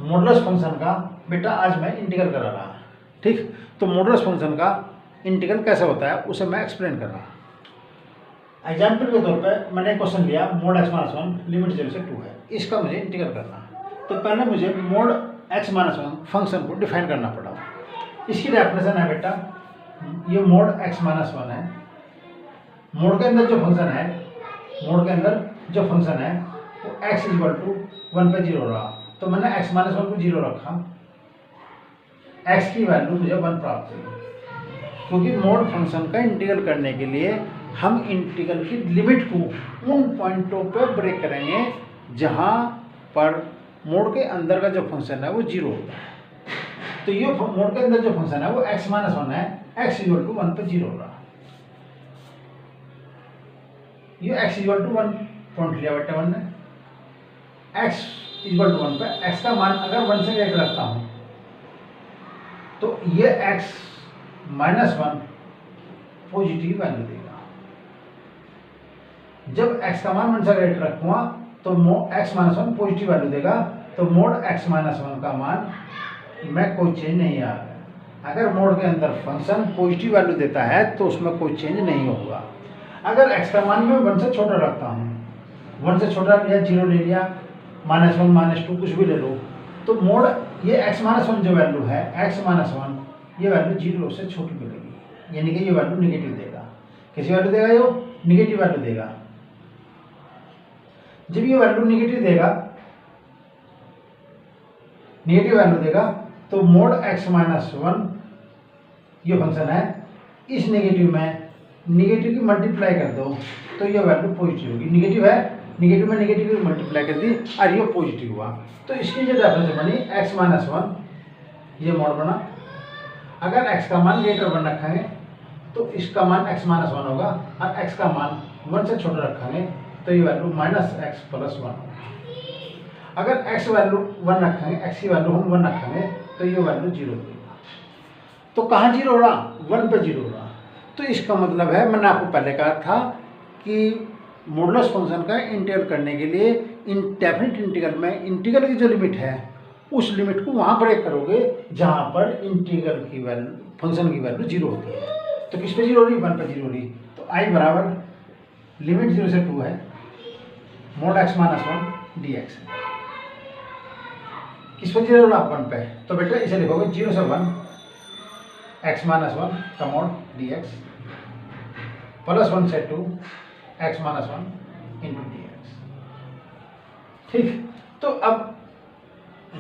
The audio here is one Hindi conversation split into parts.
मॉडुलस फंक्शन का बेटा आज मैं इंटीग्रल करा रहा, ठीक। तो मॉडुलस फंक्शन का इंटीग्रल कैसे होता है उसे मैं एक्सप्लेन कर रहा। एग्जाम्पल के तौर पे मैंने क्वेश्चन लिया मोड x माइनस 1 लिमिट 0 से 2 है, इसका मुझे इंटीग्रल करना। तो पहले मुझे मोड x माइनस 1 फंक्शन को डिफाइन करना पड़ा। इसकी डेफिनेशन है बेटा, ये मोड x माइनस 1 है, मोड के अंदर जो फंक्शन है, मोड के अंदर जो फंक्शन है वो x इक्वल टू 1 पे 0 रहा। तो मैंने x माइनस 1 को 0 रखा, x की वैल्यू मुझे 1 प्राप्त हुई। क्योंकि मोड फंक्शन का इंटीग्रल करने के लिए हम इंटीग्रल की लिमिट को उन पॉइंटों पर ब्रेक करेंगे जहां पर मोड के अंदर का जो फंक्शन है वो 0 होगा। तो ये मोड के अंदर जो फंक्शन है वो x माइनस 1 है, x इक्वल टू 1 पे 0 होगा। ये x इक्वल टू 1 पॉइंट लिया बेटा 1 ने, x इक्वल टू 1 पे x का मान अगर 1 से ग्रेटर रखता हूं तो ये x माइनस 1 पॉजिटिव वैल्यू देगा। जब x का मान 1 से ग्रेटर रखूंगा तो x माइनस 1 पॉजिटिव वैल्यू देगा। तो मोड x माइनस 1 का मान में कोई चेंज नहीं आ रहा। अगर मोड के अंदर फंक्शन पॉजिटिव वैल्यू देता है तो उसमें कोई चेंज नहीं होगा। अगर x का मान मैं 1 से छोटा रखता हूँ, 1 से छोटा लिया, 0 ले लिया, -1 -2 कुछ भी ले लो, तो मोड ये x माइनस 1 जो वैल्यू है, x माइनस 1 ये वैल्यू 0 से छोटी मिलेगी, यानी कि ये वैल्यू निगेटिव देगा। कैसी वैल्यू देगा? ये निगेटिव वैल्यू देगा। जब ये वैल्यू निगेटिव वैल्यू देगा तो मोड x माइनस 1 ये फंक्शन है, इस नेगेटिव में निगेटिव की मल्टीप्लाई कर दो तो ये वैल्यू पॉजिटिव होगी। निगेटिव है, निगेटिव में निगेटिव की मल्टीप्लाई कर दी और ये पॉजिटिव हुआ। तो इसकी जो डेफिनेशन बनी x माइनस 1 ये मोड बना। अगर x का मान ग्रेटर 1 रखेंगे तो इसका मान x माइनस 1 होगा, और x का मान 1 से छोटा रखेंगे तो ये वैल्यू -x प्लस 1 होगा। अगर x वैल्यू 1 रखेंगे, x की वैल्यू हम 1 रखेंगे तो ये वैल्यू 0 देगा। तो कहाँ 0 हो रहा? 1 पे 0 हो रहा। तो इसका मतलब है, मैंने आपको पहले कहा था कि मॉडुलस फंक्शन का इंटीग्रल करने के लिए डेफिनेट इंटीग्रल में इंटीग्रल की जो लिमिट है उस लिमिट को वहाँ ब्रेक करोगे जहाँ पर इंटीग्रल की वैल्यू फंक्शन की वैल्यू 0 होती है। तो किस पे 0 हो रही? 1 पे 0 हो रही। तो i बराबर लिमिट 0 से 2 है, मोड x माइनस 1 dx है। किस पे 0 हो रहा? 1 पे। तो बेटा इसे लिखोगे 0 से 1 x माइनस 1 का मोड dx प्लस 1 से 2 x माइनस 1 इंटू dx। ठीक। तो अब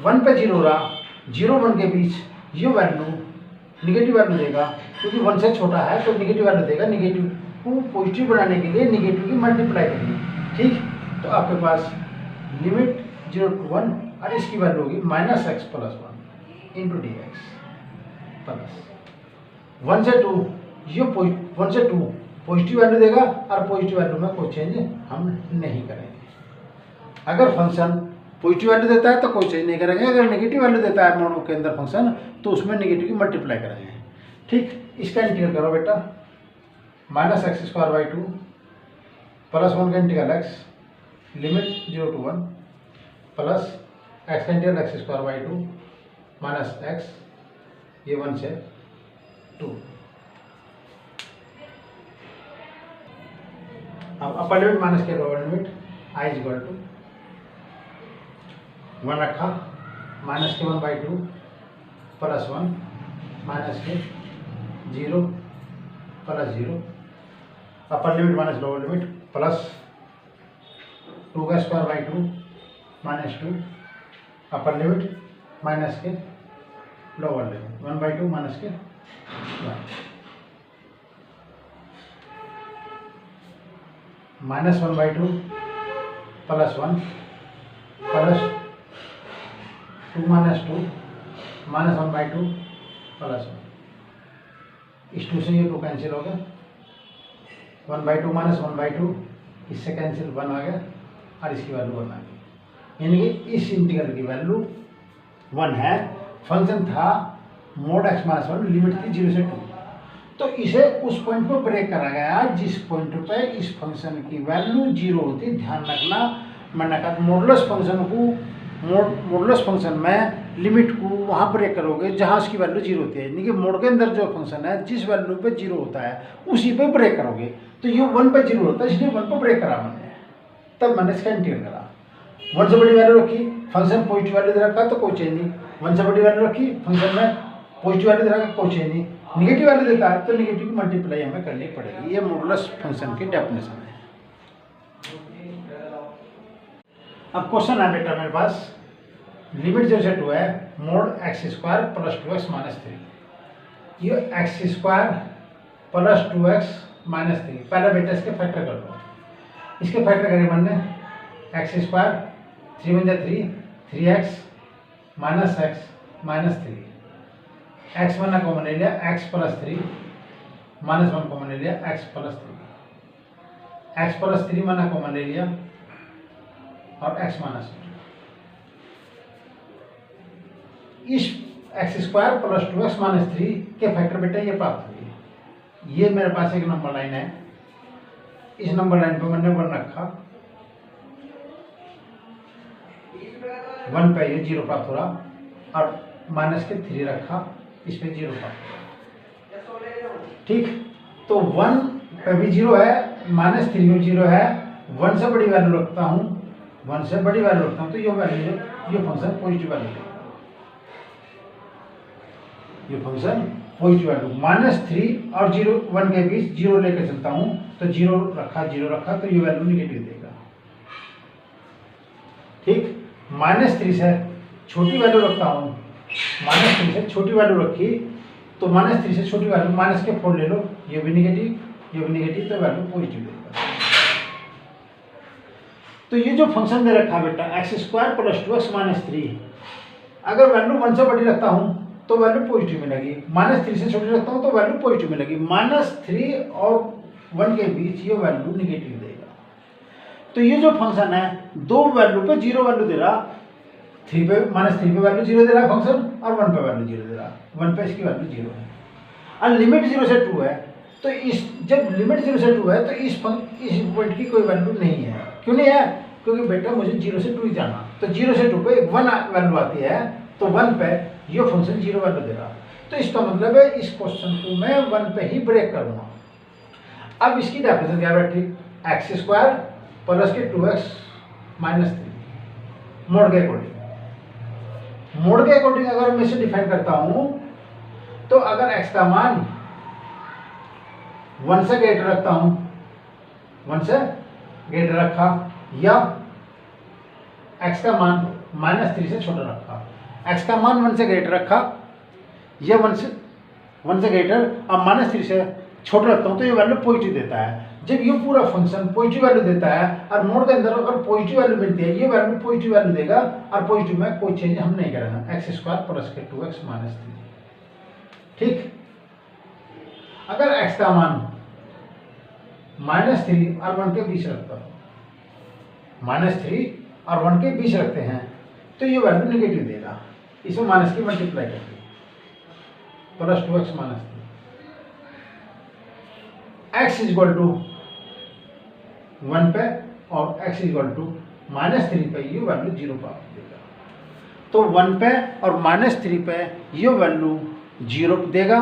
1 पे 0 हो रहा, 0 1 के बीच ये वैल्यू निगेटिव वैल्यू देगा, क्योंकि 1 से छोटा है तो निगेटिव वैल्यू देगा। निगेटिव को पॉजिटिव बनाने के लिए निगेटिव की मल्टीप्लाई करिए। ठीक। तो आपके पास लिमिट 0 to 1 और इसकी वैल्यू होगी -x plus 1 into dx plus 1 से 2 ये 1 से 2 पॉजिटिव वैल्यू देगा, और पॉजिटिव वैल्यू में कोई चेंज हम नहीं करेंगे। अगर फंक्शन पॉजिटिव वैल्यू देता है तो कोई चेंज नहीं करेंगे, अगर नेगेटिव वैल्यू देता है मोड के अंदर फंक्शन तो उसमें नेगेटिव की मल्टीप्लाई करेंगे। ठीक। इसका इंटीग्रल करो बेटा, -x² 2 प्लस 1 का integral x limit 0 to 1 plus x का इंटीग्रल x² 2 माइनस x ये 1 से 2। अब अपर लिमिट माइनस के lower limit i equal to 1 रखा, -k 1/2 प्लस 1 माइनस के 0 plus 0। Upper limit minus lower limit plus 2² 2 minus 2 upper limit minus के लोअर लिमिट 1/2 माइनस के 1 -1/2 plus 1 plus 2 minus 2 minus 1/2 plus 1। इस 2 से ये 2 कैंसिल हो गया, 1/2 माइनस 1/2 इससे कैंसिल 1 आ गया, और इसकी वैल्यू 1 आ गई। यानी कि इस इंटीग्रल की वैल्यू 1 है। फंक्शन था मोड x माइनस 1, लिमिट थी 0 से 2। तो इसे उस पॉइंट पर ब्रेक करा गया जिस पॉइंट पे इस फंक्शन की वैल्यू 0 होती। ध्यान रखना, मैंने कहा मॉडुलस फंक्शन को मॉडुलस फंक्शन में लिमिट को वहाँ ब्रेक करोगे जहाँ उसकी वैल्यू जीरो होती है, यानी कि मोड के अंदर जो फंक्शन है जिस वैल्यू पे जीरो होता है उसी पे ब्रेक करोगे। तो ये 1 पे जीरो होता है, इसलिए 1 पे ब्रेक करा मैंने, तब मैंने इसका इंटीग्रेट करा। 1 से बड़ी वैल्यू रखी, फंक्शन पॉजिटिव वैल्यू दे रखा तो कोई चेंज नहीं। 1 से बड़ी वैल्यू रखी, फंक्शन में पॉजिटिव वैल्यू दे रखा कोई चेंज नहीं। निगेटिव वैल्यू देता है तो निगेटिव की मल्टीप्लाई हमें करनी पड़ेगी। ये मॉडुलस फंक्शन की डेफिनेशन है। अब क्वेश्चन है बेटा मेरे पास, लिमिट 0 से 2 है, mode x² plus 2x minus 3। ये x² प्लस 2x माइनस 3, पहले बेटा इसके फैक्टर कर दो। इसके फैक्टर करें मैंने x², 3 × 3, 3x minus x minus 3, x माना कॉमन ले लिया, x प्लस 3 माइनस 1 कॉमन ले लिया, x प्लस 3, x प्लस 3 माना कॉमन ले लिया और x माइनस 2। इस x² प्लस 2x माइनस 3 के फैक्टर बेटा ये प्राप्त हुई। ये मेरे पास एक नंबर लाइन है, इस नंबर लाइन पे मैंने 1 रखा, 1 पे ये 0 प्राप्त हो रहा और माइनस के 3 रखा, इस पे 0 प्राप्त हो रहा। ठीक, तो 1 पे भी 0 है, माइनस 3 में 0 है, 1 से बड़ी वैल्यू रखता हूँ, 1 से बड़ी वैल्यू रखता हूँ तो ये वैल्यू, ये फंक्शन पॉजिटिव वैल्यू है। ये फंक्शन पॉजिटिव वैल्यू -3 और 0 1 के बीच 0 लेकर चलता हूं तो 0 रखा तो ये वैल्यू निगेटिव देगा। ठीक, -3 से छोटी वैल्यू रखता हूं, -3 से छोटी वैल्यू रखी तो -3 से छोटी वैल्यू माइनस के 4 ले लो, ये भी निगेटिव, ये भी निगेटिव, तो वैल्यू पॉजिटिव देगा। तो ये जो फंक्शन दे रखा बेटा x² प्लस 2x माइनस 3, अगर वैल्यू 1 से बड़ी रखता हूं तो वैल्यू पॉजिटिव मिलेगी, -3 से छोटी रखता हूं तो वैल्यू पॉजिटिव मिलेगी, -3 और 1 के बीच ये वैल्यू निगेटिव देगा। तो ये जो फंक्शन है दो वैल्यू पे 0 वैल्यू दे रहा, 3 पे -3 पे वैल्यू 0 दे रहा फंक्शन और 1 पे वैल्यू 0 दे रहा, 1 पे इसकी वैल्यू 0 है। और लिमिट 0 से 2 है, तो इस जब लिमिट 0 से 2 है तो इस पॉइंट की कोई वैल्यू नहीं है। क्यों नहीं है? क्योंकि बेटा मुझे 0 से 2 ही जाना, तो 0 से 2 पे 1 वैल्यू आती है, तो 1 पे ये फंक्शन 0 वैल्यू दे रहा, तो इसका मतलब है इस क्वेश्चन को मैं 1 पे ही ब्रेक करूंगा। अब इसकी डेफिनेशन क्या बैठी, x² प्लस के 2x माइनस 3 मोड के अकॉर्डिंग। मोड के अकॉर्डिंग अगर मैं इसे डिफाइन करता हूं तो अगर x का मान 1 से ग्रेटर रखता हूं, 1 से ग्रेटर रखा, या x का मान -3 से छोटा रखा, x का मान 1 से ग्रेटर रखा या 1 से ग्रेटर और -3 से छोटा रखता हूं तो ये वैल्यू पॉजिटिव देता है। जब ये पूरा फंक्शन पॉजिटिव वैल्यू देता है और मोड के अंदर अगर पॉजिटिव वैल्यू मिलती है, ये वैल्यू पॉजिटिव वैल्यू देगा और पॉजिटिव में कोई चेंज हम नहीं करेंगे, x² प्लस के 2x माइनस 3। ठीक, अगर x का मान -3 और 1 के बीच रखता हूं, -3 और 1 के बीच रखते हैं तो ये वैल्यू नेगेटिव देगा, इसमें माइनस की मल्टीप्लाई करके plus 2x minus 3, x equal to 1 पे और x इक्वल टू -3 पे ये वैल्यू 0 प्राप्त देगा। तो 1 पे और -3 पे ये वैल्यू 0 देगा।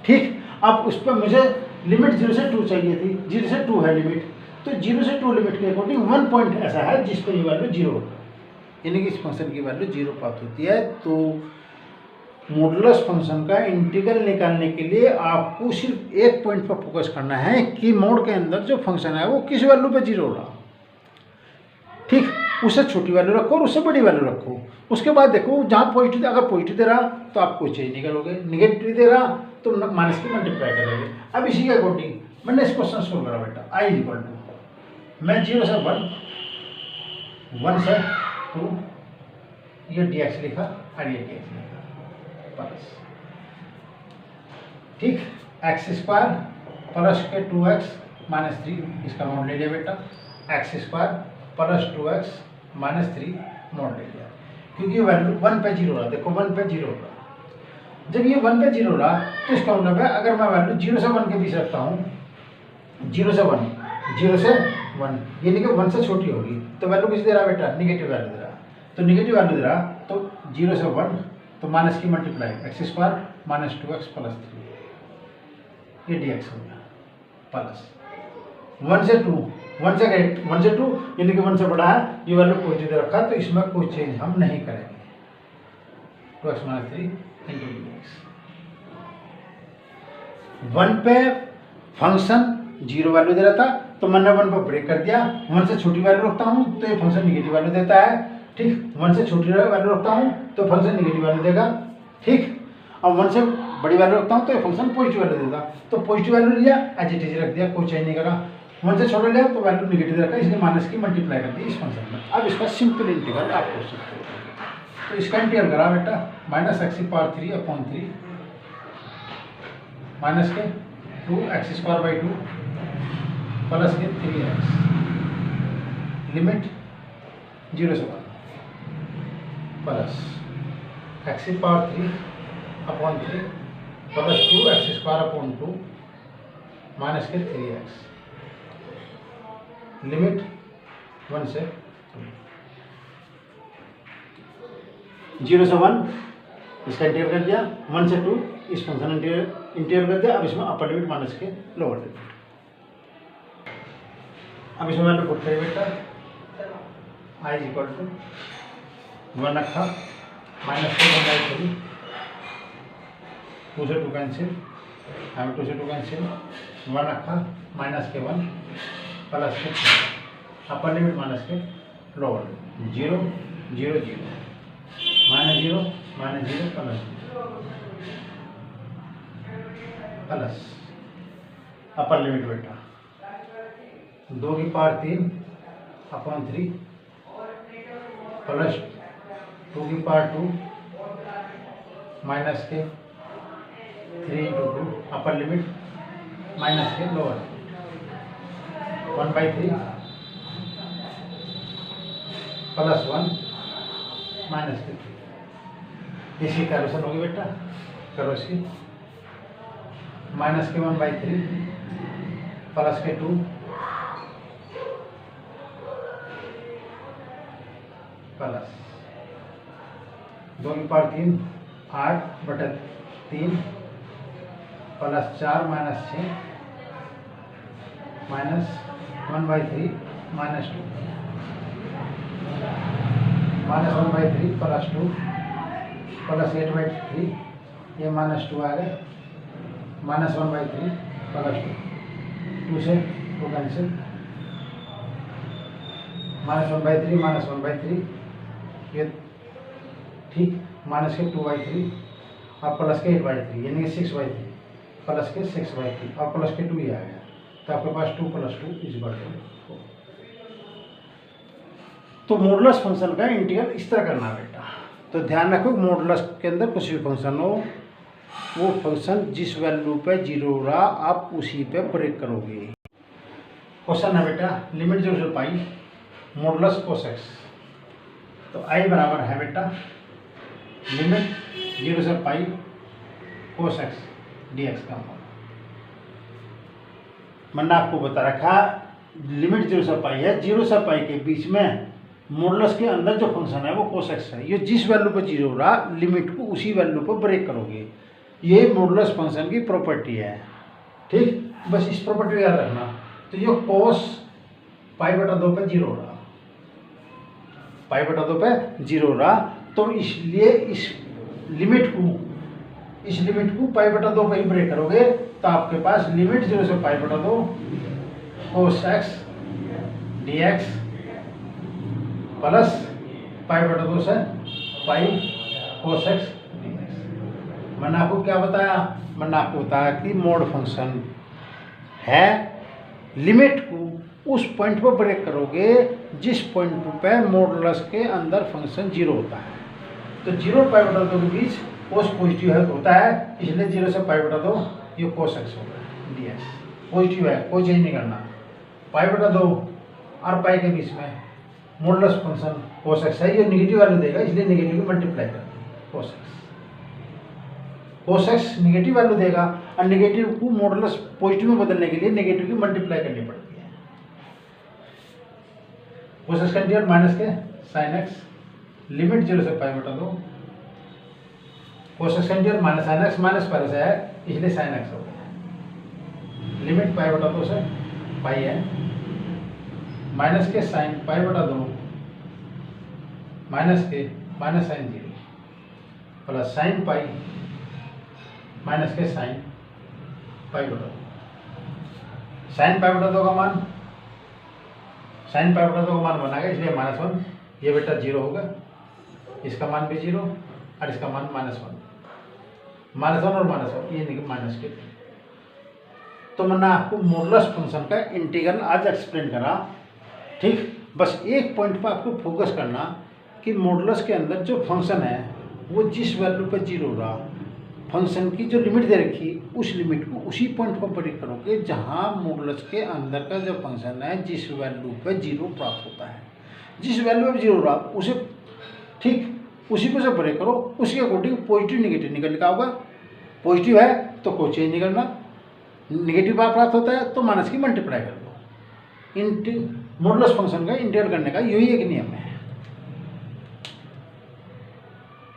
ठीक, अब उस पर मुझे लिमिट 0 से 2 चाहिए थी, 0 से 2 है लिमिट, तो 0 से 2 लिमिट के अकॉर्डिंग 1 पॉइंट ऐसा है जिस पर ये वैल्यू 0 होगा, यानी कि इस फंक्शन की वैल्यू 0 प्राप्त होती है। तो मॉडुलस फंक्शन का इंटीग्रल निकालने के लिए आपको सिर्फ एक पॉइंट पर फोकस करना है कि मोड के अंदर जो फंक्शन है वो किस वैल्यू पे 0 हो रहा। ठीक, उससे छोटी वैल्यू रखो और उससे बड़ी वैल्यू रखो, उसके बाद देखो जहाँ पॉजिटिव, अगर पॉजिटिव दे रहा तो आप कोई चेंज नहीं करोगे, निगेटिव दे रहा तो माइनस की मल्टीप्लाई करोगे। अब इसी के अकॉर्डिंग मैंने इस क्वेश्चन सोल्व करा बेटा, i इक्वल टू, मैं 0 से 1 से 2 ये dx लिखा और ये dx लिखा प्लस, ठीक, x² प्लस के 2x माइनस 3 इसका मोड ले लिया बेटा, x² plus 2x minus 3 mode ले लिया, क्योंकि वैल्यू 1 पे 0 रहा, देखो 1 पे 0 रहा। जब ये 1 पे 0 रहा तो इसका मतलब है अगर मैं वैल्यू 0 से 1 के बीच रखता हूँ, 0 से 1 यानी कि 1 से छोटी होगी, तो वैल्यू किस दे रहा बेटा, निगेटिव वैल्यू दे रहा। तो निगेटिव वैल्यू दे रहा, तो 0 से 1 तो माइनस की multiply x square minus 2x plus 3 ये dx हो गया प्लस 1 से 2 1 से 2 यानी कि 1 से बड़ा है, ये वैल्यू पॉजिटिव दे रखा है, तो इसमें कोई चेंज हम नहीं करेंगे। 2x माइनस 3 इंटू dx 1 पे फंक्शन 0 वैल्यू दे रहा था, तो मैंने 1 पर ब्रेक कर दिया, 1 से छोटी वैल्यू रखता हूँ तो ये फंक्शन निगेटिव वैल्यू देता है, ठीक। 1 से छोटी वैल्यू रखता हूँ तो फंक्शन निगेटिव वैल्यू देगा, ठीक। और 1 से बड़ी वैल्यू रखता हूँ तो ये फंक्शन पॉजिटिव वैल्यू देगा। तो पॉजिटिव वैल्यू लिया, एज इट इज रख दिया, कोई चेंज नहीं करा। 1 से छोटा लिया तो वैल्यू निगेटिव रखा, इसलिए माइनस की मल्टीप्लाई कर दी इस फंक्शन में। अब इसका सिंपल इंटीग्रल आप कर सकते हो। तो इसका इंटीग्रल करा बेटा माइनस एक्स की पावर 3 अपॉन 3 माइनस के 2x स्क्वायर बाई 2 प्लस के 3x लिमिट 0 से 1 प्लस एक्स की power 3 upon 3 plus 2x square upon 2 minus के 3x लिमिट 1 से 0 से 1 इसका इंटीग्रल कर दिया, 1 से 2 इस फंक्शन इंटीग्रल कर दिया। अब इसमें अपर लिमिट माइनस के लोअर लिमिट, अब इसमें वैल्यू पुट करिए बेटा आई इज इक्वल टू 1 रखा माइनस के 1/3 2 से 2 कैंसिल, 2 से 2 कैंसिल 1 रखा माइनस के 1 प्लस के अपर लिमिट माइनस के lower limit 0 0 0 minus 0 plus upper limit बेटा 2 की पावर 3 अपॉन 3 प्लस 2 की पावर 2 माइनस के 3 इंटू 2 अपर लिमिट माइनस के लोअर 1/3 प्लस 1 माइनस के 3 इसकी कैलकुलेशन होगी बेटा, करो इसकी माइनस के 1/3 प्लस के 2 प्लस 2 की power 3 8/3 plus 4 minus 6 minus 1/3 minus 2 minus 1/3 plus 2 plus 8/3 ये माइनस 2 आ गए माइनस 1/3 प्लस 2 से 2 कैंसिल माइनस 1/3 ये ठीक माइनस के 2/3 और प्लस के 8/3 यानी कि 6/3 प्लस के 6/3 और प्लस के 2 ही आ गया, तो आपके पास 2 + 2 इज इक्वल टू 4। तो मॉडुलस फंक्शन का इंटीग्रल इस तरह करना बेटा। तो ध्यान रखो मॉडुलस के अंदर कुछ भी फंक्शन हो, वो फंक्शन जिस वैल्यू पे 0 हो रहा आप उसी पे ब्रेक करोगे। क्वेश्चन है बेटा लिमिट 0 से पाई मॉडुलस cos x, तो आई बराबर है बेटा लिमिट 0 से पाई cos x dx का मान। मैंने आपको बता रखा लिमिट 0 से पाई है, 0 से पाई के बीच में मॉडुलस के अंदर जो फंक्शन है वो cos x है। ये जिस वैल्यू पर 0 हो रहा लिमिट को उसी वैल्यू पर ब्रेक करोगे, ये मॉडुलस फंक्शन की प्रॉपर्टी है, ठीक। बस इस प्रॉपर्टी याद रखना। तो ये cos π/2 पे 0 हो रहा, π/2 पे 0 हो रहा, तो इसलिए इस लिमिट को π/2 पे ही ब्रेक करोगे, तो आपके पास लिमिट 0 से π/2 cos x dx प्लस π/2 से पाई cos x dx। मैंने आपको क्या बताया? मैंने आपको बताया कि मोड फंक्शन है, लिमिट को उस पॉइंट पर ब्रेक करोगे जिस पॉइंट पे मॉडुलस के अंदर फंक्शन 0 होता है। तो 0 π/2 के बीच cos पॉजिटिव होता है, इसलिए 0 से π/2 ये cos x होगा dx पॉजिटिव है, कोई चेंज नहीं करना। π/2 और पाई के बीच में मॉडुलस फंक्शन cos x है, ये नेगेटिव वैल्यू देगा, इसलिए नेगेटिव को मल्टीप्लाई कर दें cos x नेगेटिव वैल्यू देगा, और नेगेटिव को मॉडुलस पॉजिटिव में बदलने के लिए नेगेटिव की मल्टीप्लाई करनी पड़ती है। cos x का इंटीग्रल माइनस के sin x लिमिट 0 से पाई बटा 2 cosec centre minus sine x minus पहले से है इसलिए साइन एक्स हो गया। लिमिट पाई बटा 2 से पाई है माइनस के साइन पाई बटा 2 माइनस के minus sine 0 plus sine pi minus के साइन पाई बटा 2। साइन पाई बटा 2 का मान साइन पाई बटा 2 का मान बनाएगा इसलिए -1 ये बेटा 0 होगा, इसका मान भी 0 और इसका मान -1 और -1 ये नहीं माइनस के। तो मैंने आपको मॉडुलस फंक्शन का इंटीग्रल आज एक्सप्लेन करा। ठीक, बस एक पॉइंट पर आपको फोकस करना कि मॉडुलस के अंदर जो फंक्शन है वो जिस वैल्यू पर 0 रहा, फंक्शन की जो लिमिट दे रखी उस लिमिट को उसी पॉइंट पर प्रेडिक्ट करोगे जहाँ मॉडुलस के अंदर का जो फंक्शन है जिस वैल्यू पर 0 प्राप्त होता है। जिस वैल्यू पर 0 रहा उसे ठीक उसी को से प्रेडिक्ट करो, उसके अकॉर्डिंग पॉजिटिव निगेटिव निकल का होगा। पॉजिटिव है तो कोई चेंज नहीं करना, निगेटिव प्राप्त होता है तो माइनस की मल्टीप्लाई कर दो। मॉडुलस फंक्शन का इंटीग्रल करने का यही एक नियम है।